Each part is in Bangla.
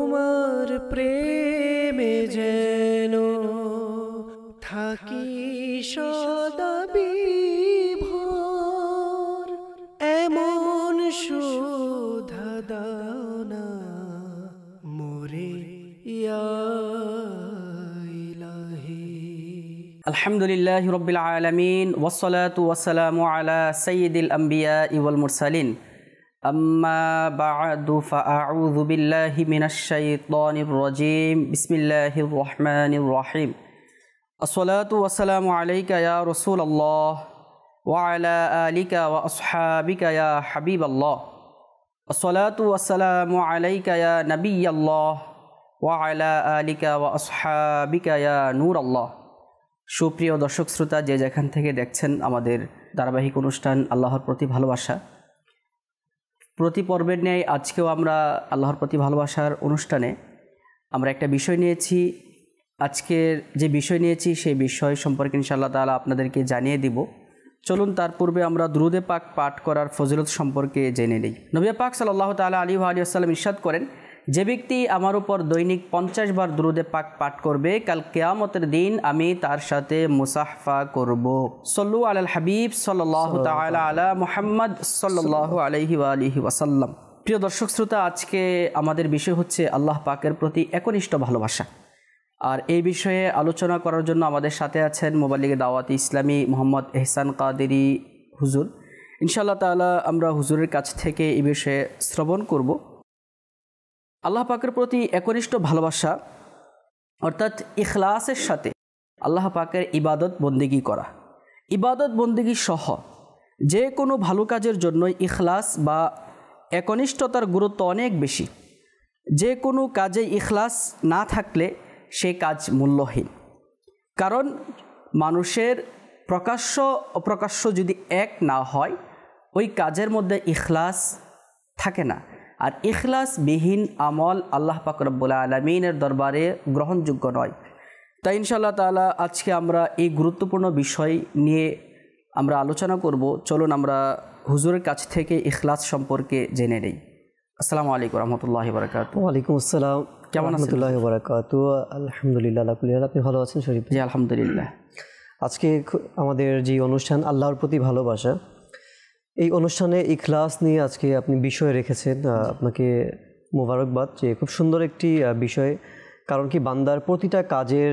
তোমার প্রেমে যেন থাকি সদা বিভোর, এমন সুধা দাও না মোরে ইয়া ইলাহি। আলহামদুলিল্লাহি রাব্বিল আলামিন ওয়াসসালাতু ওয়াসসালামু আলা সাইয়্যিদিল আমবিয়া ওয়াল মুরসালিন। আম্মা বা'দু ফাআউযু বিল্লাহি মিনাশ শাইতানির রাজীম। বিসমিল্লাহির রহমানির রহিম। আসসালাতু ওয়াসসালামু আলাইকা ইয়া রাসূলুল্লাহ ওয়া আলা আলিকা ওয়া আসহাবিকা ইয়া হাবিবাল্লাহ। আসসালাতু ওয়াসসালামু আলাইকা ইয়া নাবিয়াল্লাহ ওয়া আলা আলিকা ওয়া আসহাবিকা ইয়া নূরাল্লাহ। সুপ্রিয় দর্শক শ্রোতা, যে যেখান থেকে দেখছেন আমাদের ধারাবাহিক অনুষ্ঠান আল্লাহর প্রতি ভালোবাসা, প্রতি পর্বের ন্যায় আজকেও আমরা আল্লাহর প্রতি ভালোবাসার অনুষ্ঠানে আমরা একটা বিষয় নিয়েছি। আজকের যে বিষয় নিয়েছি সেই বিষয় সম্পর্কে ইনশাআল্লাহ তাআলা আপনাদেরকে জানিয়ে দিব। চলুন তার পূর্বে আমরা দুরূদে পাক পাঠ করার ফজিলত সম্পর্কে জেনে নিই। নবী পাক সাল্লাল্লাহু তাআলা আলাইহি ওয়া সাল্লাম ইরশাদ করেন, যে ব্যক্তি আমার উপর দৈনিক 50 বার দুরূদে পাক পাঠ করবে, কাল কিয়ামতের দিন আমি তার সাথে মুসাহফা করব। সল্লু আলাল হাবিব সাল্লাল্লাহু তাআলা আলা মুহাম্মদ সাল্লাল্লাহু আলাইহি ওয়া আলিহি ওয়াসাল্লাম। প্রিয় দর্শক শ্রোতা, আজকে আমাদের বিষয় হচ্ছে আল্লাহ পাকের প্রতি একনিষ্ঠ ভালোবাসা। আর এই বিষয়ে আলোচনা করার জন্য আমাদের সাথে আছেন মুবাল্লিগে দাওয়াত ইসলামী মোহাম্মদ এহসান কাদেরী হুজুর। ইনশাআল্লাহ তাআলা আমরা হুজুরের কাছ থেকে এই বিষয়ে শ্রবণ করব। আল্লাহ পাকের প্রতি একনিষ্ঠ ভালোবাসা অর্থাৎ ইখলাসের সাথে আল্লাহ পাকের ইবাদত বন্দেগী করা। ইবাদত বন্দেগী সহ যে কোনো ভালো কাজের জন্যই ইখলাস বা একনিষ্ঠতার গুরুত্ব অনেক বেশি। যে কোনো কাজে ইখলাস না থাকলে সে কাজ মূল্যহীন। কারণ মানুষের প্রকাশ্য অপ্রকাশ্য যদি এক না হয়, ওই কাজের মধ্যে ইখলাস থাকে না। আর ইখলাসবিহীন আমল আল্লাহ পাক রব্বুল আলামিনের দরবারে গ্রহণযোগ্য নয়। তাই ইনশাআল্লাহ তাআলা আজকে আমরা এই গুরুত্বপূর্ণ বিষয় নিয়ে আমরা আলোচনা করব। চলুন আমরা হুজুরের কাছ থেকে ইখলাস সম্পর্কে জেনে নেই। আসসালামু আলাইকুম রহমতুল্লাহি ওয়া বারাকাতুহু। ওয়ালাইকুম আসসালাম কেমন আছেন? রহমতুল্লাহি ওয়া বারাকাতুহু। আলহামদুলিল্লাহ, আপনি ভালো আছেন শরীফ? জি আলহামদুলিল্লাহ। আজকে আমাদের যে অনুষ্ঠান আল্লাহর প্রতি ভালোবাসা, এই অনুষ্ঠানে ইখলাস নিয়ে আজকে আপনি বিষয় রেখেছেন। আপনাকে মোবারকবাদ যে খুব সুন্দর একটি বিষয়। কারণ কি, বান্দার প্রতিটা কাজের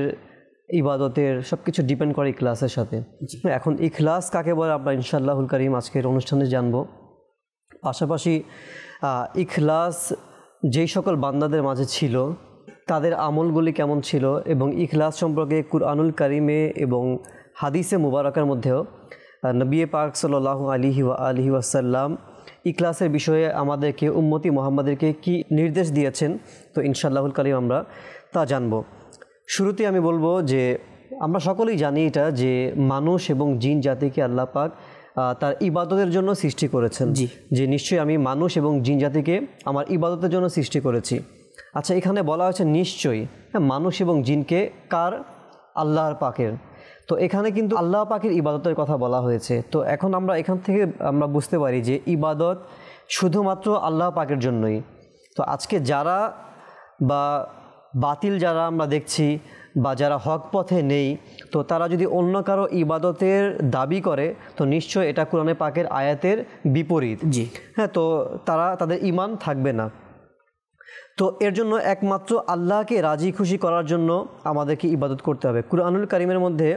ইবাদতের সব কিছু ডিপেন্ড করে ইখলাসের সাথে। এখন ইখলাস কাকে বলে আমরা ইনশাআল্লাহুল কারীম আজকের অনুষ্ঠানে জানব। পাশাপাশি ইখলাস যেই সকল বান্দাদের মাঝে ছিল তাদের আমলগুলি কেমন ছিল, এবং ইখলাস সম্পর্কে কুরআনুল কারীমে এবং হাদিসে মুবারাকার মধ্যেও নবী পাক সাল্লাল্লাহু আলাইহি ওয়া আলিহি ওয়াসাল্লাম ইখলাসের বিষয়ে আমাদেরকে উম্মতি মুহাম্মাদেরকে কি নির্দেশ দিয়েছেন, তো ইনশাআল্লাহুল কারীম আমরা তা জানব। শুরুতে আমি বলবো যে আমরা সকলেই জানি এটা যে মানুষ এবং জিন জাতিকে আল্লাহ পাক তার ইবাদতের জন্য সৃষ্টি করেছেন। যে নিশ্চয়ই আমি মানুষ এবং জিন জাতিকে আমার ইবাদতের জন্য সৃষ্টি করেছি। আচ্ছা, এখানে বলা হয়েছে নিশ্চয়ই, মানুষ এবং জিনকে কার? আল্লাহর পাকের। তো এখানে কিন্তু আল্লাহ পাকের ইবাদতের কথা বলা হয়েছে। তো এখন আমরা এখান থেকে আমরা বুঝতে পারি যে ইবাদত শুধুমাত্র আল্লাহ পাকের জন্যই। তো আজকে যারা বা বাতিল যারা আমরা দেখছি বা যারা হক পথে নেই, তো তারা যদি অন্য কারো ইবাদতের দাবি করে তো নিশ্চয় এটা কোরআনে পাকের আয়াতের বিপরীত। হ্যাঁ, তো তাদের ঈমান থাকবে না। তো এর জন্য একমাত্র আল্লাহকে রাজি খুশি করার জন্য আমাদেরকে ইবাদত করতে হবে। কুরআনুল কারীমের মধ্যে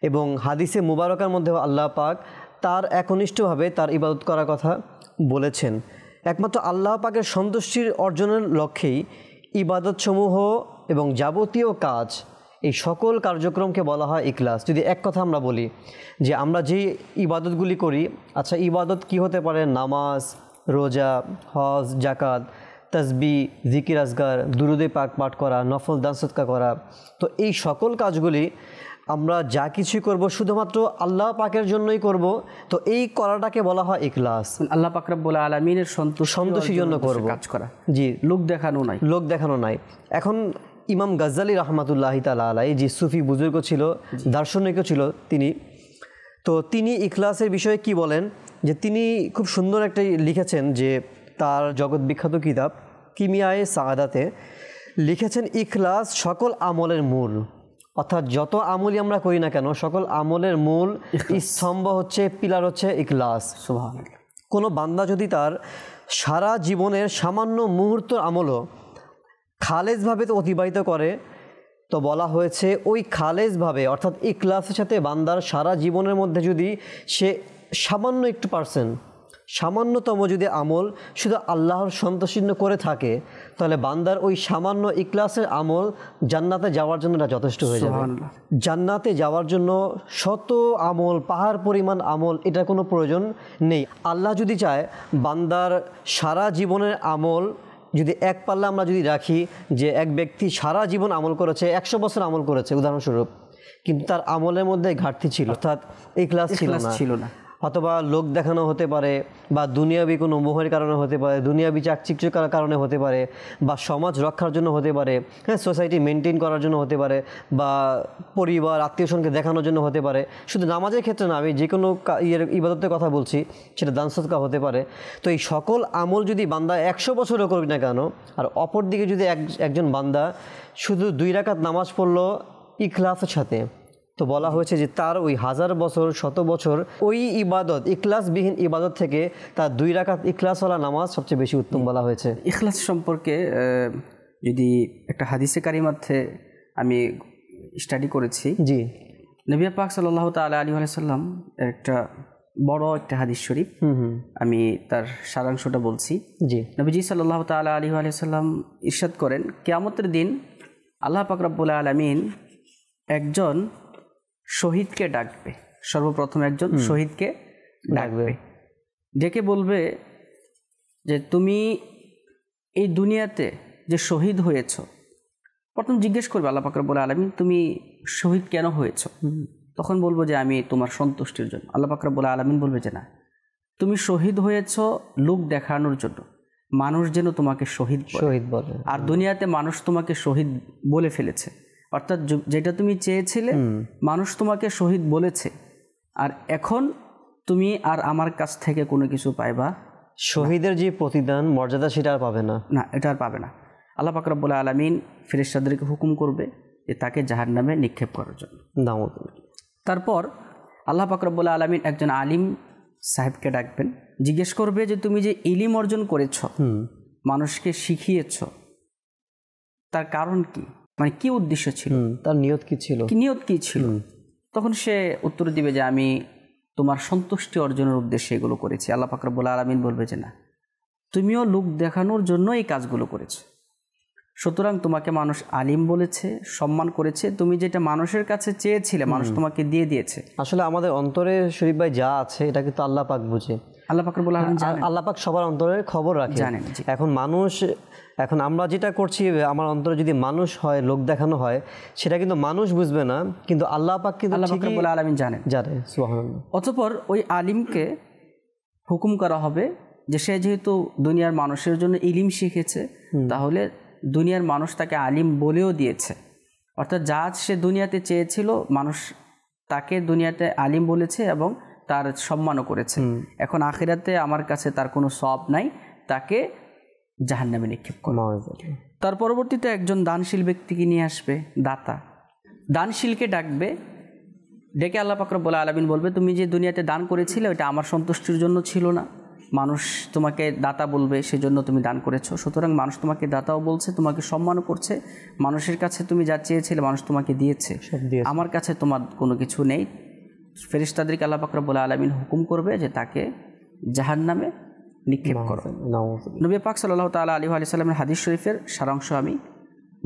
এবং হাদিসে মুবারকার মধ্যেও আল্লাহ পাক তার একনিষ্ঠভাবে তার ইবাদত করার কথা বলেছেন। একমাত্র আল্লাহ পাকের সন্তুষ্টির অর্জনের লক্ষ্যেই ইবাদতসমূহ এবং যাবতীয় কাজ, এই সকল কার্যক্রমকে বলা হয় ইখলাস। যদি এক কথা আমরা বলি যে আমরা যেই ইবাদতগুলি করি, আচ্ছা ইবাদত কি হতে পারে? নামাজ, রোজা, হজ, জাকাত, তাসবিহ, জিকির আজগার, দুরূদে পাক পাঠ করা, নফল দান সদকা করা। তো এই সকল কাজগুলি আমরা যা কিছু করব শুধুমাত্র আল্লাহ পাকের জন্যই করব। তো এই করাটাকে বলা হয় ইখলাস। আল্লাহ পাক রব্বুল আলামিনের সন্তুষ্টির জন্য করব, কাজ করা। জি, লোক দেখানো নাই। এখন ইমাম গাজ্জালী রাহমাতুল্লাহি তাআলা আলাইহি যে সুফি বুজুর্গ ছিল, দার্শনিকও ছিল তিনি ইখলাসের বিষয়ে কি বলেন, যে তিনি খুব সুন্দর একটা লিখেছেন যে তার জগৎ বিখ্যাত কিতাব কিমিয়ায়ে সাআদাতে লিখেছেন, ইখলাস সকল আমলের মূল। অর্থাৎ যত আমলই আমরা করি না কেন, সকল আমলের মূল স্তম্ভ হচ্ছে, পিলার হচ্ছে ইখলাস। সুবহানাল্লাহ। কোনো বান্দা যদি তার সারা জীবনের সামান্য মুহূর্ত আমলও খালেজভাবে তো অতিবাহিত করে, তো বলা হয়েছে ওই খালেজভাবে অর্থাৎ ইখলাসের সাথে বান্দার সারা জীবনের মধ্যে যদি সে সামান্য একটু সামান্যতম যদি আমল শুধু আল্লাহর সন্তোষিন্য করে থাকে, তাহলে বান্দার ওই সামান্য ইখলাসের আমল জান্নাতে যাওয়ার জন্য এটা যথেষ্ট হয়ে যাবে। জান্নাতে যাওয়ার জন্য শত আমল, পাহাড় পরিমাণ আমল, এটা কোনো প্রয়োজন নেই। আল্লাহ যদি চায় বান্দার সারা জীবনের আমল যদি এক পাল্লা আমরা যদি রাখি, যে এক ব্যক্তি সারা জীবন আমল করেছে, 100 বছর আমল করেছে উদাহরণস্বরূপ, কিন্তু তার আমলের মধ্যে ঘাটতি ছিল, অর্থাৎ ইখলাস ছিল না, অথবা লোক দেখানো হতে পারে, বা দুনিয়াবি কোনো মোহের কারণে হতে পারে, দুনিয়াবি চাকচিক্যতার কারণে হতে পারে, বা সমাজ রক্ষার জন্য হতে পারে, হ্যাঁ, সোসাইটি মেনটেন করার জন্য হতে পারে, বা পরিবার আত্মীয়স্বজনকে দেখানোর জন্য হতে পারে। শুধু নামাজের ক্ষেত্রে না, আমি যে কোনো ইবাদতের কথা বলছি, সেটা দান সদকা হতে পারে। তো এই সকল আমল যদি বান্দা 100 বছরও করবে না কেন, আর অপর দিকে যদি একজন বান্দা শুধু 2 রাকাত নামাজ পড়লো ইখলাসের সাথে, তো বলা হয়েছে যে তার ওই 1000 বছর, 100 বছর ওই ইবাদত, ইখলাসবিহীন ইবাদত থেকে তার 2 রাকাত ইখলাসওয়ালা নামাজ সবচেয়ে বেশি উত্তম বলা হয়েছে। ইখলাস সম্পর্কে যদি একটা হাদিসে কারিমাতে আমি স্টাডি করেছি, জি, নবী পাক সাল্লাল্লাহু তাআলা আলাইহি ওয়াসাল্লাম একটা বড় একটা হাদিস শরীফ, আমি তার সারাংশটা বলছি। জি, নবীজি সাল্লাল্লাহু তাআলা আলাইহি ওয়াসাল্লাম ইরশাদ করেন, কিয়ামতের দিন আল্লাহ পাক রব্বুল আলামিন একজন শহীদকে ডাকবে। সর্বপ্রথম একজন শহীদকে ডাকবে, ডেকে বলবে যে তুমি এই দুনিয়াতে যে শহীদ হয়েছ, প্রথম জিজ্ঞেস করবে আল্লাহ পাক রব্বুল আলামিন, তুমি শহীদ কেন হয়েছ? তখন বলবো যে আমি তোমার সন্তুষ্টির জন্য। আল্লাহ পাক রব্বুল আলামিন বলবে যে না, তুমি শহীদ হয়েছ লোক দেখানোর জন্য, মানুষ যেন তোমাকে শহীদ বলে, আর দুনিয়াতে মানুষ তোমাকে শহীদ বলে ফেলেছে। অর্থাৎ যেটা তুমি চেয়েছিলে মানুষ তোমাকে শহীদ বলেছে, আর এখন তুমি আর আমার কাছ থেকে কোনো কিছু পাইবা, শহীদের যে প্রতিদান মর্যাদা সেটা আর পাবে না, এটা আর পাবে না। আল্লাহ পাক রব্বুল আলামিন ফেরেশতাদেরকে হুকুম করবে যে তাকে জাহান্নামে নিক্ষেপ করার জন্য। তারপর আল্লাহ পাক রব্বুল আলামিন একজন আলিম সাহেবকে ডাকবেন, জিজ্ঞেস করবে যে তুমি যে ইলম অর্জন করেছ, মানুষকে শিখিয়েছ, তার কারণ কি, মানে কি উদ্দেশ্য ছিল, তার নিয়ত কি ছিল? তখন সে উত্তর দিবে যে আমি তোমার সন্তুষ্টি অর্জনের উদ্দেশ্যে এগুলো করেছি। আল্লাহ পাক রব্বুল আলামিন বলবে যে না, তুমিও লোক দেখানোর জন্য এই কাজগুলো করেছো, সুতরাং তোমাকে মানুষ আলিম বলেছে, সম্মান করেছে, তুমি যেটা মানুষের কাছে চেয়েছিলে মানুষ তোমাকে দিয়ে দিয়েছে। আসলে আমাদের অন্তরে শরীফ ভাই যা আছে এটা কিন্তু আল্লাহ পাক বুঝে, আল্লাহ পাক রব্বুল আলামিন জানেন, আল্লাহ পাক সবার অন্তরের খবর রাখে, জানেন। এখন আমরা যেটা করছি, আমার অন্তরে যদি মানুষ হয়, লোক দেখানো হয়, সেটা কিন্তু মানুষ বুঝবে না, কিন্তু আল্লাহ পাক কিন্তু আল্লাহ পাক রব্বুল আলামিন জানে। সুবহানাল্লাহ। অতঃপর ওই আলিমকে হুকুম করা হবে যে সে যেহেতু দুনিয়ার মানুষের জন্য ইলম শিখেছে, তাহলে দুনিয়ার মানুষ তাকে আলিম বলেও দিয়েছে। অর্থাৎ যা সে দুনিয়াতে চেয়েছিল মানুষ তাকে দুনিয়াতে আলিম বলেছে এবং তার সম্মানও করেছে। এখন আখিরাতে আমার কাছে তার কোনো সওয়াব নাই, তাকে জাহান্নামে নিক্ষেপ করা হবে। তার পরবর্তীতে একজন দানশীল ব্যক্তিকে নিয়ে আসবে, দানশীলকে ডাকবে, ডেকে আল্লাহ পাক রব্বুল আলামিন বলবে তুমি যে দুনিয়াতে দান করেছিলে ওটা আমার সন্তুষ্টির জন্য ছিল না, মানুষ তোমাকে দাতা বলবে, সেজন্য তুমি দান করেছো, সুতরাং মানুষ তোমাকে দাতাও বলছে, তোমাকে সম্মানও করছে, মানুষের কাছে তুমি যা চেয়েছিলে মানুষ তোমাকে দিয়েছে, আমার কাছে তোমার কোনো কিছু নেই। ফেরেশতাদেরকে আল্লাহ পাক রব্বুল আলামিন হুকুম করবে যে তাকে জাহান্নামে নিক্ষেপ করো। নবী পাক সাল্লাল্লাহু তাআলা আলাইহি ওয়া সাল্লামের হাদিস শরীফের সারাংশ আমি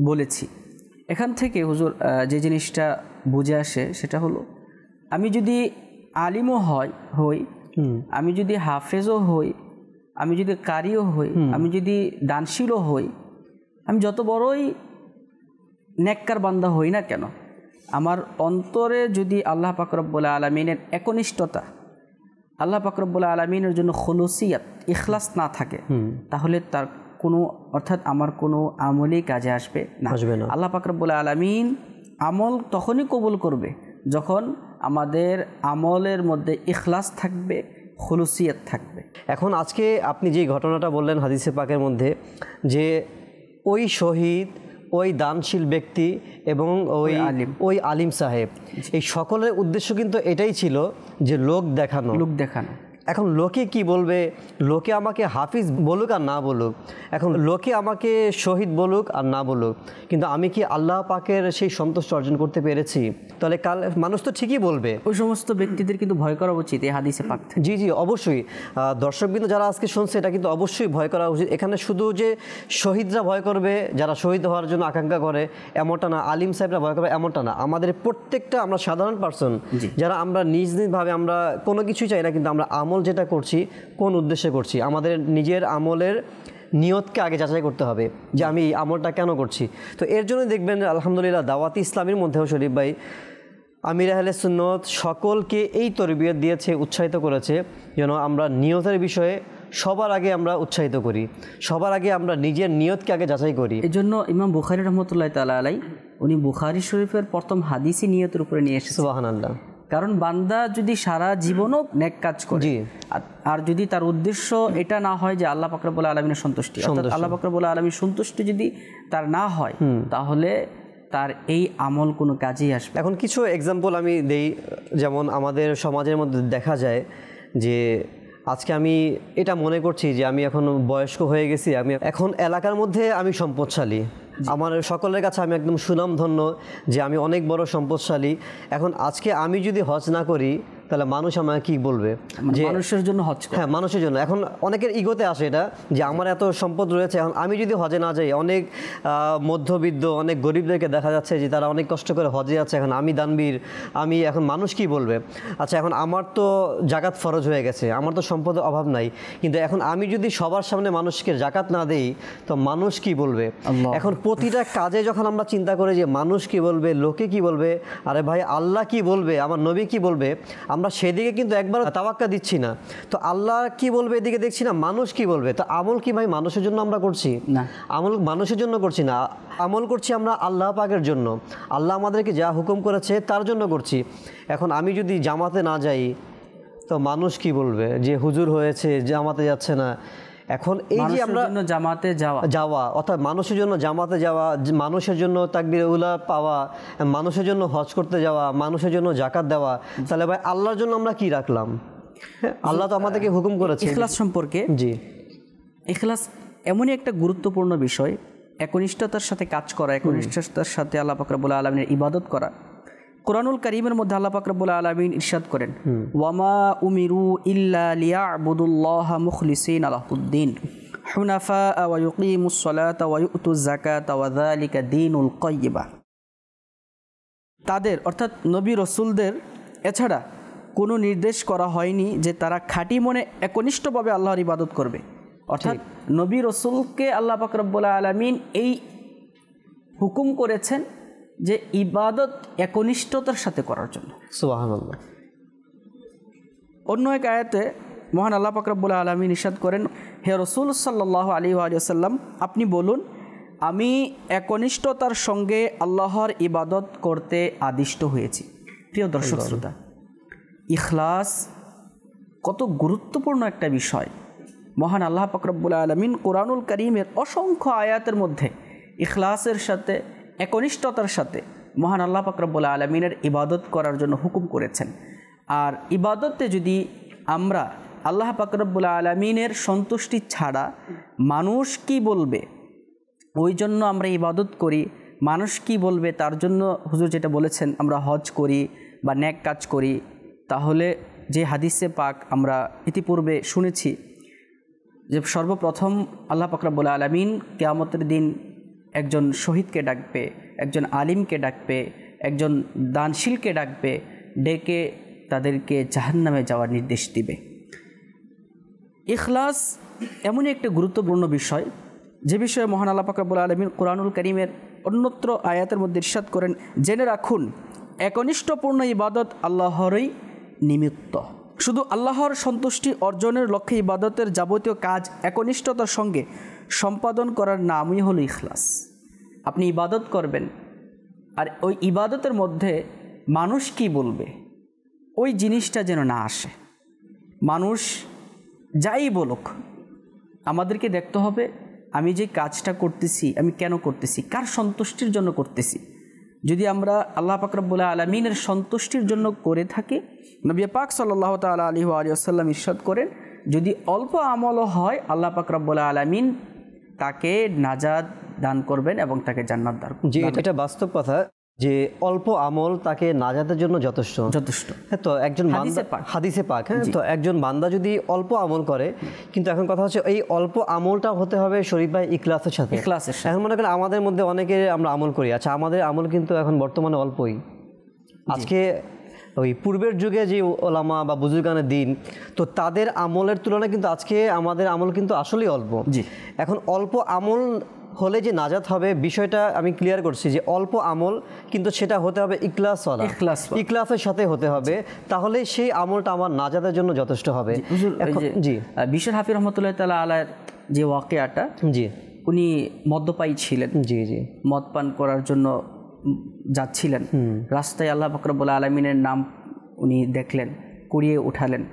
বলেছি। এখান থেকে হুজুর যে জিনিসটা বুঝে আসে সেটা হলো, আমি যদি আলিমও হই, আমি যদি হাফেজও হই, আমি যদি কারিও হই, আমি যদি দানশীলও হই, আমি যত বড়ই নেককার বান্দা হই না কেন, আমার অন্তরে যদি আল্লাহ পাক রব্বুল আলামিনের একনিষ্ঠতা, আল্লাহ পাক রব্বুল আলামিনের জন্য খুলুসিয়াত, ইখলাস না থাকে, তাহলে তার কোনো, অর্থাৎ আমার কোনো আমলই কাজে আসবে না। আল্লাহ পাক রব্বুল আলামিন আমল তখনই কবুল করবে যখন আমাদের আমলের মধ্যে ইখলাস থাকবে, খুলুসিয়াত থাকবে। এখন আজকে আপনি যে ঘটনাটা বললেন হাদিসে পাকের মধ্যে, যে ওই শহীদ, ওই দানশীল ব্যক্তি এবং ওই আলিম সাহেব, এই সকলের উদ্দেশ্য কিন্তু এটাই ছিল যে লোক দেখানো। এখন লোকে কি বলবে, লোকে আমাকে হাফিজ বলুক আর না বলুক, এখন লোকে আমাকে শহীদ বলুক আর না বলুক, কিন্তু আমি কি আল্লাহ পাকের সেই সন্তুষ্ট অর্জন করতে পেরেছি? তাহলে কাল মানুষ তো ঠিকই বলবে। ওই সমস্ত ব্যক্তিদের কিন্তু ভয় করা উচিত এই হাদিসে পাক থেকে। জি জি, অবশ্যই। দর্শকবৃন্দ যারা আজকে শুনছে, এটা কিন্তু অবশ্যই ভয় করা উচিত। এখানে শুধু যে শহীদরা ভয় করবে, যারা শহীদ হওয়ার জন্য আকাঙ্ক্ষা করে, এমনটা না, আলিম সাহেবরা ভয় করবে এমনটা না। আমাদের প্রত্যেকটা আমরা সাধারণ পার্সন যারা আমরা নিজ নিজভাবে আমরা কোনো কিছুই চাই না, কিন্তু আমরা আমল যেটা করছি কোন উদ্দেশ্যে করছি, আমাদের নিজের আমলের নিয়তকে আগে যাচাই করতে হবে যে আমি এই আমলটা কেন করছি। তো এর জন্য দেখবেন আলহামদুলিল্লাহ দাওয়াতি ইসলামের মধ্যেও শরীফ ভাই আমির আহলে সুন্নত সকলকে এই তরবিয়ত দিয়েছে, উৎসাহিত করেছে যেন আমরা নিয়তের বিষয়ে সবার আগে আমরা উৎসাহিত করি, সবার আগে আমরা নিজের নিয়তকে আগে যাচাই করি। এই জন্য ইমাম বুখারী রহমতুল্লাহ তাআলা আলাইহি উনি বুখারী শরীফের প্রথম হাদিসই নিয়তের উপরে নিয়ে এসেছেন। সুবহানাল্লাহ। কারণ বান্দা যদি সারা জীবনও নেক কাজ করে আর যদি তার উদ্দেশ্য এটা না হয় যে আল্লাহ পাক রব্বুল আলামিনের সন্তুষ্টি, অর্থাৎ আল্লাহ পাক রব্বুল আলামিনের সন্তুষ্টি যদি তার না হয়, তাহলে তার এই আমল কোনো কাজেই আসবে। এখন কিছু এক্সাম্পল আমি দেই, যেমন আমাদের সমাজের মধ্যে দেখা যায় যে আজকে আমি এটা মনে করছি যে আমি এখন বয়স্ক হয়ে গেছি, আমি এখন এলাকার মধ্যে আমি সম্পদশালী, আমার সকলের কাছে আমি একদম সুনামধন্য যে আমি অনেক বড় সম্পদশালী। এখন আজকে আমি যদি হজ না করি তাহলে মানুষ আমাকে কি বলবে, যে মানুষের জন্য হজ, হ্যাঁ মানুষের জন্য। এখন অনেকের ইগোতে আসে এটা যে আমার এত সম্পদ রয়েছে, এখন আমি যদি হজে না যাই, অনেক মধ্যবিত্ত অনেক গরিবদেরকে দেখা যাচ্ছে যে তারা অনেক কষ্ট করে হজে যাচ্ছে, এখন আমি দানবীর, আমি এখন মানুষ কি বলবে। আচ্ছা, এখন আমার তো জাকাত ফরজ হয়ে গেছে, আমার তো সম্পদের অভাব নাই, কিন্তু এখন আমি যদি সবার সামনে মানুষকে জাকাত না দেই তো মানুষ কি বলবে। এখন প্রতিটা কাজে যখন আমরা চিন্তা করি যে মানুষ কি বলবে, লোকে কি বলবে, আরে ভাই আল্লাহ কি বলবে, আমার নবী কি বলবে, আমরা সেদিকে কিন্তু একবার তাওয়াক্কা দিচ্ছি না। তো আল্লাহ কি বলবে এদিকে দেখছি না, মানুষ কি বলবে। তো আমল কি ভাই মানুষের জন্য আমরা করছি না, আমল মানুষের জন্য করছি না, আমল করছি আমরা আল্লাহ পাকের জন্য। আল্লাহ আমাদেরকে যা হুকুম করেছে তার জন্য করছি। এখন আমি যদি জামাতে না যাই তো মানুষ কি বলবে যে হুজুর হয়েছে জামাতে যাচ্ছে না। এখন এই যে আমরা জামাতে যাওয়া অর্থাৎ মানুষের জন্য জামাতে যাওয়া, মানুষের জন্য তাকবীর উলা পাওয়া, মানুষের জন্য হজ করতে যাওয়া, মানুষের জন্য জাকাত দেওয়া, তাহলে ভাই আল্লাহর জন্য আমরা কি রাখলাম? আল্লাহ তো আমাদেরকে হুকুম করেছে। ইখলাস সম্পর্কে, জি, ইখলাস এমনই একটা গুরুত্বপূর্ণ বিষয়, একনিষ্ঠতার সাথে কাজ করা, একনিষ্ঠতার সাথে আল্লাহ পাক রব্বুল আলামিনের ইবাদত করা। কুরআনুল কারীমের মধ্যে আল্লাহ পাক রব্বুল আলামিন ইরশাদ করেন, ওয়ামা উমিরু ইল্লা লিয়াবুদুল্লাহা মুখলিসিনা লাহুদ্দিন হুনাফা ওয়া ইউকিমুস সালাতা ওয়া ইউতুজ যাকাতা ওয়া যালিকা দীনুল কাইয়্যিমা। তাদের অর্থাৎ নবী রাসূলদের এছাড়া কোনো নির্দেশ করা হয়নি যে তারা খাঁটি মনে একনিষ্ঠভাবে আল্লাহর ইবাদত করবে। অর্থাৎ নবী রাসূলকে আল্লাহ পাক রব্বুল আলামিন এই হুকুম করেছেন যে ইবাদত একনিষ্ঠতার সাথে করার জন্য। সুবহানাল্লাহ। অন্য এক আয়াতে মহান আল্লাহ পাক রব্বুল আলামিন ইরশাদ করেন, হে রাসূল সাল্লাল্লাহু আলাইহি ওয়া সাল্লাম, আপনি বলুন আমি একনিষ্ঠতার সঙ্গে আল্লাহর ইবাদত করতে আদিষ্ট হয়েছি। প্রিয় দর্শক শ্রোতা, ইখলাস কত গুরুত্বপূর্ণ একটা বিষয়। মহান আল্লাহ পাক রব্বুল আলামিন কুরআনুল কারীমের অসংখ্য আয়াতের মধ্যে ইখলাসের সাথে, একনিষ্ঠতার সাথে মহান আল্লাহ পাক রব্বুল আলামিনের ইবাদত করার জন্য হুকুম করেছেন। আর ইবাদতে যদি আমরা আল্লাহ পাক রব্বুল আলামিনের সন্তুষ্টি ছাড়া মানুষ কি বলবে ওই জন্য আমরা ইবাদত করি, মানুষ কি বলবে তার জন্য হুজুর যেটা বলেছেন আমরা হজ করি বা নেক কাজ করি, তাহলে যে হাদিসে পাক আমরা ইতিপূর্বে শুনেছি যে সর্বপ্রথম আল্লাহ পাক রব্বুল আলামিন কিয়ামতের দিন একজন শহীদকে ডাকবে, একজন আলিমকে ডাকবে, একজন দানশীলকে ডাকবে, ডেকে তাদেরকে জাহান্নামে যাওয়ার নির্দেশ দিবে। ইখলাস এমনই একটা গুরুত্বপূর্ণ বিষয় যে বিষয়ে মহান আল্লাহ পাক রব্বুল আলামিন কুরআনুল কারীমের অন্যত্র আয়াতের মধ্যে ইরশাদ করেন, জেনে রাখুন একনিষ্ঠপূর্ণ ইবাদত আল্লাহরই নিমিত্ত। শুধু আল্লাহর সন্তুষ্টি অর্জনের লক্ষ্যে ইবাদতের যাবতীয় কাজ একনিষ্ঠতার সঙ্গে সম্পাদন করার নামই হলো ইখলাস। আপনি ইবাদত করবেন আর ওই ইবাদতের মধ্যে মানুষ কি বলবে ওই জিনিসটা যেন না আসে। মানুষ যাই বলুক, আমাদেরকে দেখতে হবে আমি যে কাজটা করতেছি আমি কেন করতেছি, কার সন্তুষ্টির জন্য করতেছি। যদি আমরা আল্লাহ পাক রব্বুল আলামিনের সন্তুষ্টির জন্য করে থাকি, নবী পাক সাল্লাল্লাহু তাআলা আলাইহি ওয়া সাল্লাম ইরশাদ করেন, যদি অল্প আমলও হয় আল্লাহ পাক রব্বুল আলামিন তাকে নাজাত দান করবেন এবং তাকে জান্নাত দান করবেন। জি, এটা বাস্তব কথা যে অল্প আমল তাকে নাজাতের জন্য যথেষ্ট। হ্যাঁ, তো একজন হাদিসে পাক, হ্যাঁ, তো একজন বান্দা যদি অল্প আমল করে, কিন্তু এখন কথা হচ্ছে এই অল্প আমলটা হতে হবে শরীফ ভাই ইখলাসের সাথে। এখন মনে করেন আমাদের মধ্যে অনেকে আমরা আমল করি, আচ্ছা আমাদের আমল কিন্তু এখন বর্তমানে অল্পই। আজকে ওই পূর্বের যুগে যে ওলামা বা বুজুর্গানের দিন, তো তাদের আমলের তুলনায় কিন্তু আজকে আমাদের আমল কিন্তু আসলেই অল্প। এখন অল্প আমল হলে যে নাজাত হবে বিষয়টা আমি ক্লিয়ার করছি, যে অল্প আমল কিন্তু সেটা হতে হবে ইখলাসের সাথে হতে হবে, তাহলে সেই আমলটা আমার নাজাতের জন্য যথেষ্ট হবে। জি, বিশ্বর হাফিজ রহমতুল্লাহ তাআলা আলাইহির যে ওয়াকিয়াটা, জি, উনি মদ্যপায়ী ছিলেন, জি জি, মদ পান করার জন্য যাচ্ছিলেন, রাস্তায় আল্লাহ পাক রব্বুল আলামিনের নাম উনি দেখলেন, কুড়িয়ে উঠালেন,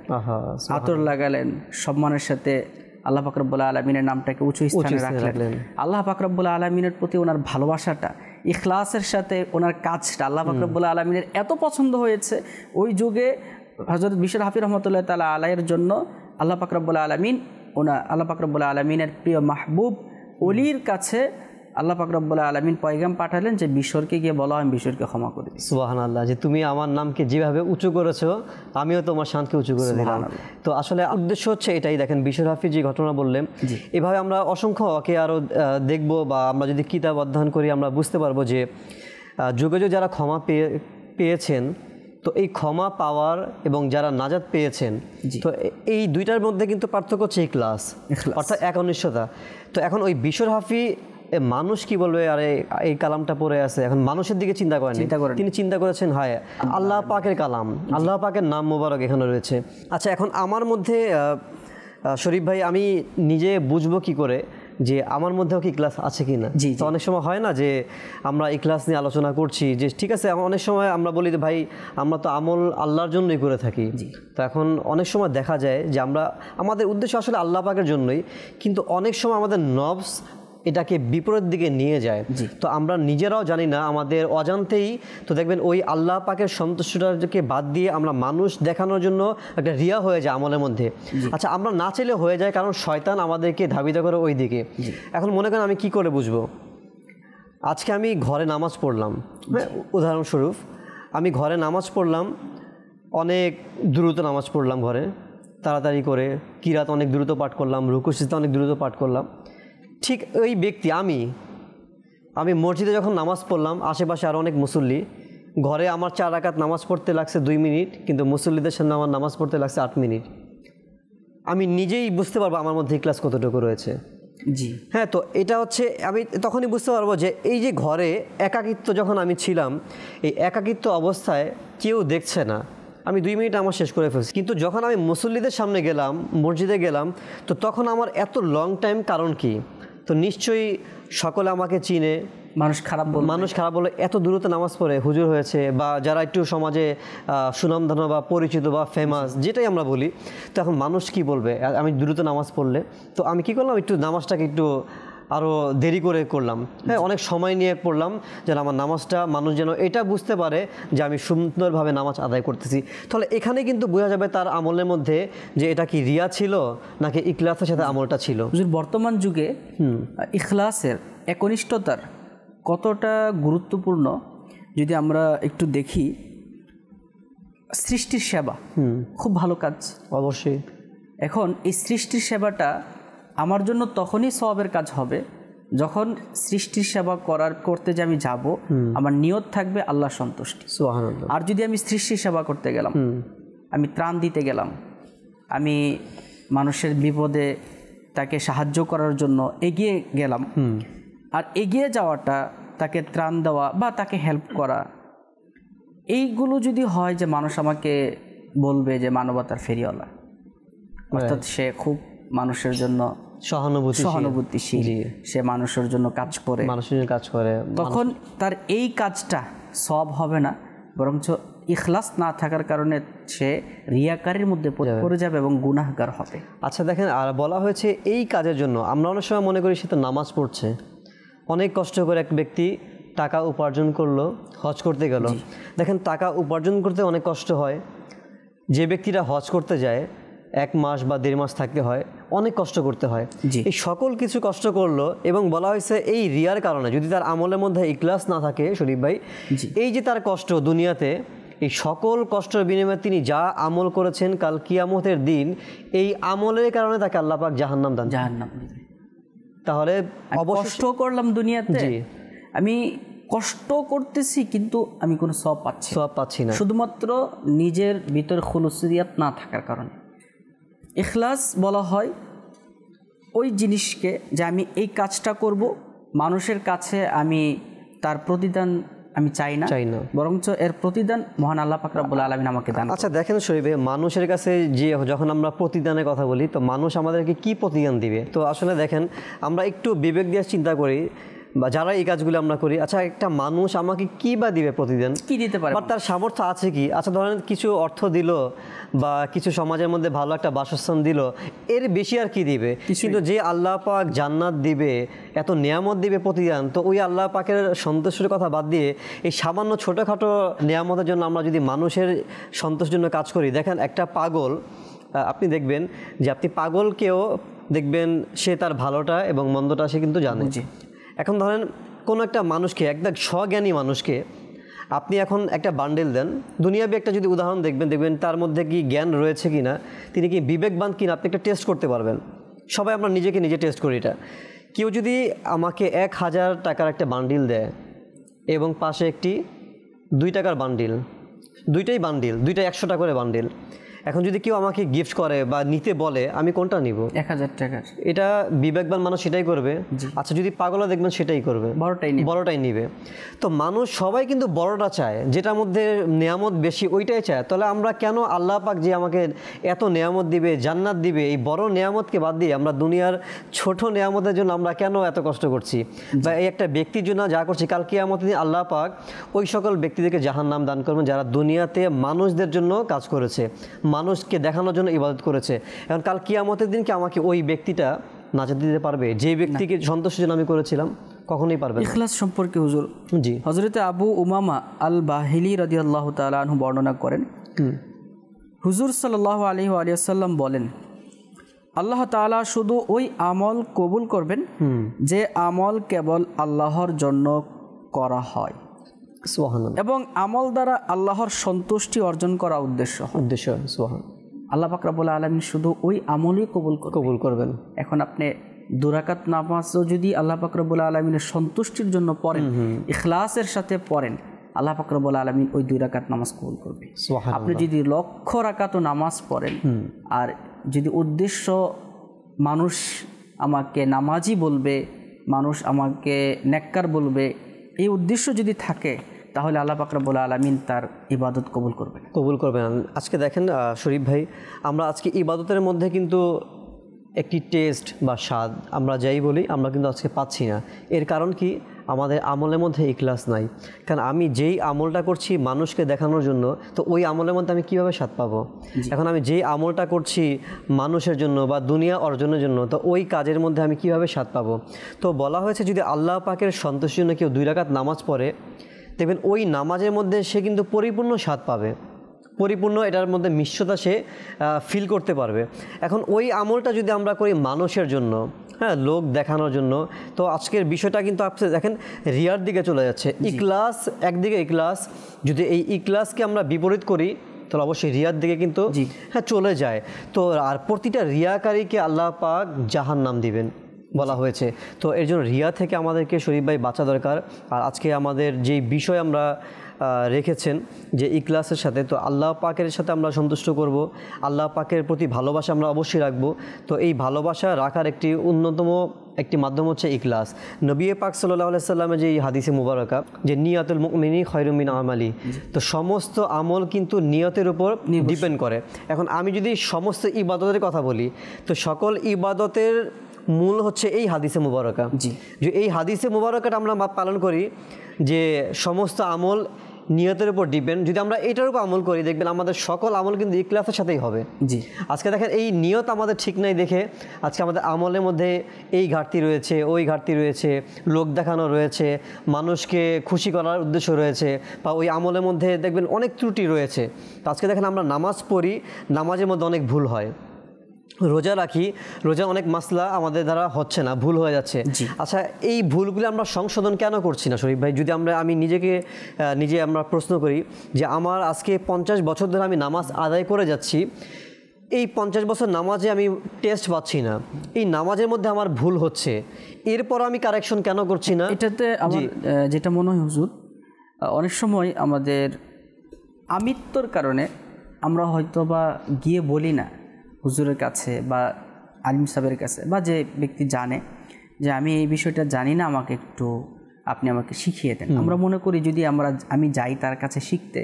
আতর লাগালেন, সম্মানের সাথে আল্লাহ পাক রব্বুল আলামিনের নামটাকে উঁচু স্থানে রাখলেন। আল্লাহ পাক রব্বুল আলামিনের প্রতি ওনার ভালোবাসাটা, ইখলাসের সাথে ওনার কাজটা আল্লাহ পাক রব্বুল আলামিনের এত পছন্দ হয়েছে, ওই যুগে হযরত বিশর হাফিজ রহমতুল্লাহ তাআলা আলাইহির জন্য আল্লাহ পাক রব্বুল আলামিনের প্রিয় মাহবুব ওলির কাছে আল্লাহ পাক রব্বুল আলামিন পয়গাম পাঠালেন যে বিশরকে গিয়ে বলো আমি বিশরকে ক্ষমা করে দিই। সুবহানাল্লাহ, যে তুমি আমার নামকে যেভাবে উঁচু করেছো আমিও তোমার শানকে উঁচু করে দিলাম। তো আসলে উদ্দেশ্য হচ্ছে এটাই। দেখেন বিশর হাফিজ যে ঘটনা বললেন, এভাবে আমরা অসংখ্য ওকে আরও দেখবো, বা আমরা যদি কিতাব অধ্যয়ন করি আমরা বুঝতে পারবো যে যুগে যুগে যারা ক্ষমা পেয়েছেন, তো এই ক্ষমা পাওয়ার এবং যারা নাজাত পেয়েছেন, তো এই দুইটার মধ্যে কিন্তু পার্থক্য হচ্ছে ইখলাস, অর্থাৎ একনিষ্ঠতা। তো এখন ওই বিশর হাফি মানুষ কি বলবে, আরে এই কালামটা পড়ে আছে, এখন মানুষের দিকে চিন্তা করেন, তিনি চিন্তা করেছেন হায় আল্লাহ পাকের কালাম, আল্লাহ পাকের নাম মোবারক এখানে রয়েছে। আচ্ছা, এখন আমার মধ্যে শরীফ ভাই আমি নিজে বুঝবো কি করে যে আমার মধ্যেও কি ইখলাস আছে কি না? তো অনেক সময় হয় না যে আমরা ইখলাস নিয়ে আলোচনা করছি, যে ঠিক আছে অনেক সময় আমরা বলি যে ভাই আমরা তো আমল আল্লাহর জন্যই করে থাকি। তো এখন অনেক সময় দেখা যায় যে আমাদের উদ্দেশ্য আসলে আল্লাহ পাকের জন্যই, কিন্তু অনেক সময় আমাদের নফস এটাকে বিপরীত দিকে নিয়ে যায়। তো আমরা নিজেরাও জানি না, আমাদের অজান্তেই তো দেখবেন ওই আল্লাহ পাকের সন্তুষ্টতাকে বাদ দিয়ে আমরা মানুষ দেখানোর জন্য একটা রিয়া হয়ে যায় আমলের মধ্যে। আচ্ছা, আমরা না চাইলে হয়ে যায়, কারণ শয়তান আমাদেরকে ধাবিত করে ওই দিকে। এখন মনে করেন আমি কি করে বুঝবো? আজকে আমি ঘরে নামাজ পড়লাম, উদাহরণস্বরূপ আমি ঘরে নামাজ পড়লাম, অনেক দ্রুত নামাজ পড়লাম ঘরে, তাড়াতাড়ি করে কিরাত অনেক দ্রুত পাঠ করলাম, রুকু সিজদা অনেক দ্রুত পাঠ করলাম। ঠিক ওই ব্যক্তি আমি মসজিদে যখন নামাজ পড়লাম, আশেপাশে আরও অনেক মুসল্লি, ঘরে আমার 4 রাকাত নামাজ পড়তে লাগছে 2 মিনিট, কিন্তু মুসল্লিদের সামনে আমার নামাজ পড়তে লাগছে 8 মিনিট। আমি নিজেই বুঝতে পারবো আমার মধ্যে ইখলাস কতটুকু রয়েছে। হ্যাঁ, তো এটা হচ্ছে আমি তখনই বুঝতে পারবো যে এই যে ঘরে একাকিত্ব যখন আমি ছিলাম, এই একাকিত্ব অবস্থায় কেউ দেখছে না, আমি 2 মিনিট আমার শেষ করে ফেলছি। কিন্তু যখন আমি মুসল্লিদের সামনে গেলাম, মসজিদে গেলাম, তো তখন আমার এত লং টাইম কারণ কি? তো নিশ্চয়ই সকলে আমাকে চিনে, মানুষ খারাপ বলে এত দ্রুত নামাজ পড়ে হুজুর হয়েছে, বা যারা একটু সমাজে সুনামধন্য বা পরিচিত বা ফেমাস যেটাই আমরা বলি, তো এখন মানুষ কি বলবে আমি দ্রুত নামাজ পড়লে? তো আমি কি করলাম, একটু নামাজটাকে একটু আরও দেরি করে করলাম, হ্যাঁ, অনেক সময় নিয়ে পড়লাম, যেন আমার নামাজটা মানুষ যেন এটা বুঝতে পারে যে আমি সুন্দরভাবে নামাজ আদায় করতেছি। তাহলে এখানে কিন্তু বোঝা যাবে তার আমলের মধ্যে যে এটা কি রিয়া ছিল নাকি ইখলাসের সাথে আমলটা ছিল। বর্তমান যুগে ইখলাসের, একনিষ্ঠতার কতটা গুরুত্বপূর্ণ যদি আমরা একটু দেখি, সৃষ্টির সেবা খুব ভালো কাজ, অবশ্যই। এখন এই সৃষ্টির সেবাটা আমার জন্য তখনই সওয়াবের কাজ হবে যখন সৃষ্টির সেবা করতে যে আমি যাব, আমার নিয়ত থাকবে আল্লাহর সন্তুষ্টি। সুবহানাল্লাহ। আর যদি আমি সৃষ্টির সেবা করতে গেলাম, আমি ত্রাণ দিতে গেলাম, আমি মানুষের বিপদে তাকে সাহায্য করার জন্য এগিয়ে গেলাম, আর এগিয়ে যাওয়াটা তাকে ত্রাণ দেওয়া বা তাকে হেল্প করা, এইগুলো যদি হয় যে মানুষ আমাকে বলবে যে মানবতার ফেরিওয়ালা, অর্থাৎ সে খুব মানুষের জন্য সহানুভূতিশীল, সে মানুষের জন্য কাজ করে, তখন তার এই কাজটা সওয়াব হবে না, বরঞ্চ ইখলাস না থাকার কারণে সে রিয়াকারীর মধ্যে পড়ে যাবে এবং গুনাহগার হবে। আচ্ছা দেখেন, আর বলা হয়েছে এই কাজের জন্য আমরা অনেক সময় মনে করি সে তো নামাজ পড়ছে, অনেক কষ্ট করে এক ব্যক্তি টাকা উপার্জন করলো, হজ করতে গেল। দেখেন টাকা উপার্জন করতে অনেক কষ্ট হয়। যে ব্যক্তিরা হজ করতে যায় 1 মাস বা 1.5 মাস থাকতে হয়, অনেক কষ্ট করতে হয়। এই সকল কিছু কষ্ট করলো এবং বলা হয়েছে এই রিয়ার কারণে যদি তার আমলের মধ্যে ইখলাস না থাকে শরীফ ভাই, এই যে তার কষ্ট দুনিয়াতে, এই সকল কষ্টের বিনিময়ে তিনি যা আমল করেছেন কাল কিয়ামতের দিন এই আমলের কারণে তাকে আল্লাহ পাক জাহান্নাম দান। তাহলে কষ্ট করলাম দুনিয়াতে, আমি কষ্ট করতেছি কিন্তু আমি কোনো সওয়াব পাচ্ছি না, শুধুমাত্র নিজের ভিতর খুলুসিয়াত না থাকার কারণে। ইখলাস বলা হয় ওই জিনিসকে যে আমি এই কাজটা করব, মানুষের কাছে আমি তার প্রতিদান আমি চাই না, বরঞ্চ এর প্রতিদান মহান আল্লাহ পাক রব্বুল আলামিন আমাকে দান। আচ্ছা দেখেন শরীফ, মানুষের কাছে যে যখন আমরা প্রতিদানের কথা বলি তো মানুষ আমাদেরকে কি প্রতিদান দিবে? তো আসলে দেখেন আমরা একটু বিবেক দিয়ে চিন্তা করি বা যারা এই কাজগুলো আমরা করি, আচ্ছা একটা মানুষ আমাকে কি বা দিবে প্রতিদিন, কি দিতে পারে বা তার সামর্থ্য আছে কি? আচ্ছা ধরেন কিছু অর্থ দিল বা কিছু সমাজের মধ্যে ভালো একটা বাসস্থান দিল, এর বেশি আর কি দিবে? কিন্তু যে আল্লাহ পাক জান্নাত দিবে, এত নিয়ামত দিবে প্রতিদান, তো ওই আল্লাহ পাকের সন্তোষের কথা বাদ দিয়ে এই সামান্য ছোটোখাটো নিয়ামতের জন্য আমরা যদি মানুষের সন্তোষের জন্য কাজ করি, দেখেন একটা পাগল, আপনি দেখবেন যে আপনি পাগলকেও দেখবেন সে তার ভালোটা এবং মন্দটা সে কিন্তু জানে। এখন ধরেন কোনো একটা মানুষকে, একদম স্বজ্ঞানী মানুষকে আপনি এখন একটা বান্ডেল দেন, দুনিয়াবি একটা যদি উদাহরণ দেখবেন তার মধ্যে কি জ্ঞান রয়েছে কি না, তিনি কি বিবেকবান কিনা, আপনি একটা টেস্ট করতে পারবেন। সবাই আমরা নিজেকে নিজে টেস্ট করি এটা। কেউ যদি আমাকে 1000 টাকার একটা বান্ডিল দেয় এবং পাশে একটি 2 টাকার বান্ডিল, দুইটাই 100 টাকা করে বান্ডিল, এখন যদি কেউ আমাকে গিফট করে বা নিতে বলে, আমি কোনটা নিব? 1000 টাকার। এটা বিবেকবান মানুষ সেটাই করবে। আচ্ছা যদি পাগলা দেখবেন সেটাই করবে, বড়টাই নিবে। তো মানুষ সবাই কিন্তু বড়টা চায়, যেটার মধ্যে নিয়ামত বেশি ওইটাই চায়। তাহলে আমরা কেন আল্লাহ পাক যে আমাকে এত নিয়ামত দিবে, জান্নাত দিবে, এই বড় নিয়ামতকে বাদ দিয়ে আমরা দুনিয়ার ছোট নিয়ামতের জন্য আমরা কেন এত কষ্ট করছি? বা এই একটা ব্যক্তির জন্য যা করছি, কাল কিয়ামতের দিন আল্লাহ পাক ওই সকল ব্যক্তিদেরকে জাহান্নাম দান করবেন যারা দুনিয়াতে মানুষদের জন্য কাজ করেছে, মানুষকে দেখানোর জন্য ইবাদত করেছে। এখন কাল কিয়ামতের দিন কি আমাকে ওই ব্যক্তিটা নাজাত দিতে পারবে যে ব্যক্তিকে সন্তোষের জন্য আমি করেছিলাম? কখনোই পারবে না। ইখলাস সম্পর্কে হুজুর হযরতে আবু উমামা আল বাহিলি রাদিয়াল্লাহু তাআলা আনহু বর্ণনা করেন, হুজুর সাল্লাল্লাহু আলাইহি ওয়া সাল্লাম বলেন, আল্লাহ তাআলা শুধু ওই আমল কবুল করবেন যে আমল কেবল আল্লাহর জন্য করা হয় এবং আমল দ্বারা আল্লাহর সন্তুষ্টি অর্জন করা উদ্দেশ্য। আল্লাহ পাক রব্বুল আলামিন শুধু ওই আমলই কবুল করবেন। এখন আপনি 2 রাকাত নামাজও যদি আল্লাহ পাক রব্বুল আলামিনের সন্তুষ্টির জন্য পড়েন, ইখলাসের সাথে পড়েন, আল্লাহ পাক রব্বুল আলামিন ওই 2 রাকাত নামাজ কবুল করবে। আপনি যদি লক্ষ রাকাত নামাজ পড়েন আর যদি উদ্দেশ্য মানুষ আমাকে নামাজি বলবে, মানুষ আমাকে নেককার বলবে, এই উদ্দেশ্য যদি থাকে, তাহলে আল্লাহ পাক রব্বুল আলামিন তার ইবাদত কবুল করবেন। আজকে দেখেন শরীফ ভাই, আমরা আজকে ইবাদতের মধ্যে কিন্তু একটি টেস্ট বা স্বাদ আমরা যাই বলি আমরা কিন্তু আজকে পাচ্ছি না। এর কারণ কি? আমাদের আমলের মধ্যে ইখলাস নাই। কারণ আমি যেই আমলটা করছি মানুষকে দেখানোর জন্য, তো ওই আমলের মধ্যে আমি কীভাবে স্বাদ পাবো? এখন আমি যেই আমলটা করছি মানুষের জন্য বা দুনিয়া অর্জনের জন্য, তো ওই কাজের মধ্যে আমি কীভাবে স্বাদ পাবো? তো বলা হয়েছে যদি আল্লাহ পাকের সন্তুষ্টির জন্য কেউ 2 রাকাত নামাজ পড়ে, দেখবেন ওই নামাজের মধ্যে সে কিন্তু পরিপূর্ণ স্বাদ পাবে, পরিপূর্ণ এটার মধ্যে মিশ্রতা সে ফিল করতে পারবে। এখন ওই আমলটা যদি আমরা করি মানুষের জন্য, হ্যাঁ, লোক দেখানোর জন্য, তো আজকের বিষয়টা কিন্তু আপনি দেখেন রিয়ার দিকে চলে যাচ্ছে। ইখলাস একদিকে, ইখলাস যদি এই ইখলাসকে আমরা বিপরীত করি তাহলে অবশ্যই রিয়ার দিকে কিন্তু হ্যাঁ চলে যায়। তো আর প্রতিটা রিয়াকারীকে আল্লাহ পাক জাহান্নাম দিবেন বলা হয়েছে। তো এর জন্য রিয়া থেকে আমাদেরকে শরীফ ভাই বাঁচা দরকার। আর আজকে আমাদের যেই বিষয় আমরা রেখেছেন যে ইখলাসের সাথে, তো আল্লাহ পাকের সাথে আমরা সন্তুষ্ট করব, আল্লাহ পাকের প্রতি ভালোবাসা আমরা অবশ্যই রাখবো। তো এই ভালোবাসা রাখার একটি অন্যতম একটি মাধ্যম হচ্ছে ইখলাস। নবী পাক সাল্লাল্লাহু আলাইহি সাল্লামের যে হাদিসে মুবারকা যে নিয়াতুল মুমিনি খায়রুম মিন আমালি, তো সমস্ত আমল কিন্তু নিয়তের উপর ডিপেন্ড করে। এখন আমি যদি সমস্ত ইবাদতের কথা বলি, তো সকল ইবাদতের মূল হচ্ছে এই হাদিসে মুবারকা। যে এই হাদিসে মুবারকাটা আমরা পালন করি যে সমস্ত আমল নিয়তের উপর ডিপেন্ড। যদি আমরা এটার উপর আমল করি দেখবেন আমাদের সকল আমল কিন্তু ইখলাসের সাথেই হবে। জি। আজকে দেখেন এই নিয়ত আমাদের ঠিক নাই দেখে আজকে আমাদের আমলের মধ্যে এই ঘাটতি রয়েছে, ওই ঘাটতি রয়েছে, লোক দেখানো রয়েছে, মানুষকে খুশি করার উদ্দেশ্য রয়েছে, বা ওই আমলের মধ্যে দেখবেন অনেক ত্রুটি রয়েছে। তো আজকে দেখেন আমরা নামাজ পড়ি, নামাজের মধ্যে অনেক ভুল হয়, রোজা রাখি, রোজা অনেক মাসলা আমাদের দ্বারা হচ্ছে না, ভুল হয়ে যাচ্ছে। আচ্ছা, এই ভুলগুলো আমরা সংশোধন কেন করছি না শরীফ ভাই? যদি আমি নিজে আমরা প্রশ্ন করি যে আমার আজকে 50 বছর ধরে আমি নামাজ আদায় করে যাচ্ছি, এই 50 বছর নামাজে আমি টেস্ট পাচ্ছি না, এই নামাজের মধ্যে আমার ভুল হচ্ছে, এরপর আমি কারেকশন কেন করছি না? এটাতে আমার যেটা মনে হয় হুজুর, অনেক সময় আমাদের আমিত্বর কারণে আমরা হয়তো বা গিয়ে বলি না হুজুরের কাছে বা আলিম সাহেবের কাছে, বা যে ব্যক্তি জানে যে আমি এই বিষয়টা জানি না, আপনি আমাকে শিখিয়ে দেন। আমরা মনে করি যদি আমি যাই তার কাছে শিখতে,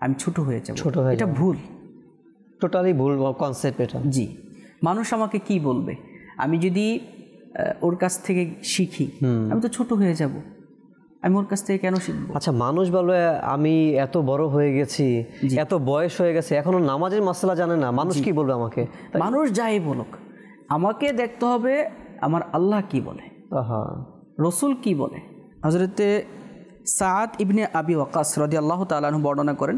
আমি ছোট হয়ে যাব। এটা ভুল, টোটালি ভুল কনসেপ্ট এটা। জি। মানুষ আমাকে কি বলবে? আমি যদি ওর কাছ থেকে শিখি, আমি তো ছোট হয়ে যাব, আমি ওর কাছ থেকে কেন শিখবো? আচ্ছা, মানুষ বলবে আমি এত বড় হয়ে গেছি, এত বয়স হয়ে গেছে, এখনো নামাজের মাসলা জানে না, মানুষ কি বলবে আমাকে? মানুষ যাই বলুক, আমাকে দেখতে হবে আমার আল্লাহ কি বলে, রসুল কি বলে। হযরতে সাদ ইবনে আবি ওয়াক্কাস রাদিয়াল্লাহু তাআলা আনহু বর্ণনা করেন,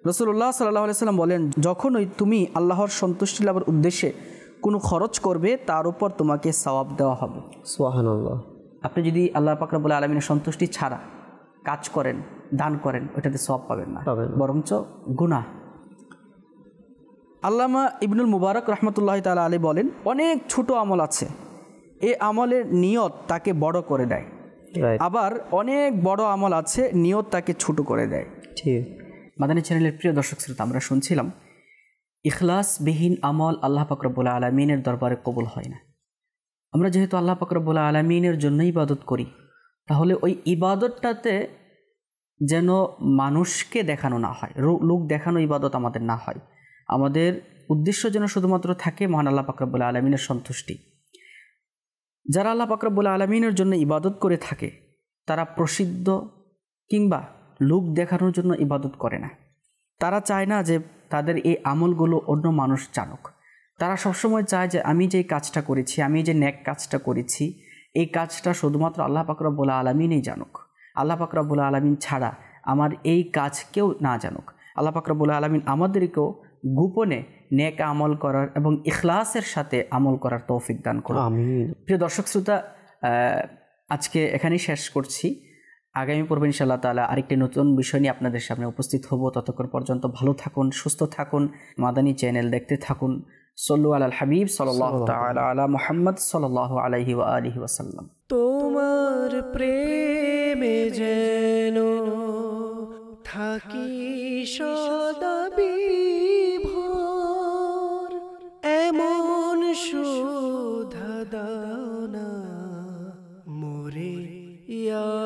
রাসূলুল্লাহ সাল্লাল্লাহু আলাইহি সাল্লাম বলেন, যখনই তুমি আল্লাহর সন্তুষ্টি লাভের উদ্দেশ্যে কোনো খরচ করবে তার উপর তোমাকে সওয়াব দেওয়া হবে। সুবহানাল্লাহ। আপনি যদি আল্লাহ পাক রব্বুল আলামিনের সন্তুষ্টি ছাড়া কাজ করেন, দান করেন, ওইটাতে সওয়াব পাবেন না, বরঞ্চ গুনাহ। আল্লামা ইবনুল মুবারক রাহমাতুল্লাহি তাআলা আলাইহি বলেন, অনেক ছোট আমল আছে, এই আমলের নিয়ত তাকে বড় করে দেয়, আবার অনেক বড় আমল আছে নিয়ত তাকে ছোট করে দেয়। ঠিক। মাদানী চ্যানেলের প্রিয় দর্শক শ্রোতা, আমরা শুনছিলাম ইখলাসবিহীন আমল আল্লাহ পাক রব্বুল আলামিনের দরবারে কবুল হয় না। আমরা যেহেতু আল্লাহ পাক রব্বুল আলামিনের জন্য ইবাদত করি, তাহলে ওই ইবাদতটাতে যেন মানুষকে দেখানো না হয়, লোক দেখানো ইবাদত আমাদের না হয়। আমাদের উদ্দেশ্য যেন শুধুমাত্র থাকে মহান আল্লাহ পাক রব্বুল আলামিনের সন্তুষ্টি। যারা আল্লাহ পাক রব্বুল আলামিনের জন্য ইবাদত করে থাকে তারা প্রসিদ্ধ কিংবা লোক দেখানোর জন্য ইবাদত করে না। তারা চায় না যে তাদের এই আমলগুলো অন্য মানুষ জানুক। তারা সবসময় চায় যে আমি যে কাজটা করেছি, আমি যে নেক কাজটা করেছি, এই কাজটা শুধুমাত্র আল্লাহ পাক রব্বুল আলামিনই জানুক। আল্লাহ পাক রব্বুল আলামিন ছাড়া আমার এই কাজ কেউ না জানুক। আল্লাহ পাক রব্বুল আলামিন আমাদেরকেও গোপনে নেক আমল করার এবং ইখলাসের সাথে আমল করার তৌফিক দান করুন। আমিন। প্রিয় দর্শক শ্রোতা, আজকে এখানেই শেষ করছি। আগামী পর্বে ইনশাআল্লাহ তাআলা আরেকটি নতুন বিষয় নিয়ে আপনাদের সামনে উপস্থিত হব। ততক্ষণ পর্যন্ত ভালো থাকুন, সুস্থ থাকুন, মাদানী চ্যানেল দেখতে থাকুন। সল্লু আলাল হাবিব সাল্লাল্লাহু তাআলা আলা মুহাম্মদ সাল্লাল্লাহু আলাইহি ওয়া আলিহি ওয়াসাল্লাম। তোমার প্রেমে যেন থাকি সদা বিভোর, এমন সুধা দাও না মোরে ইয়া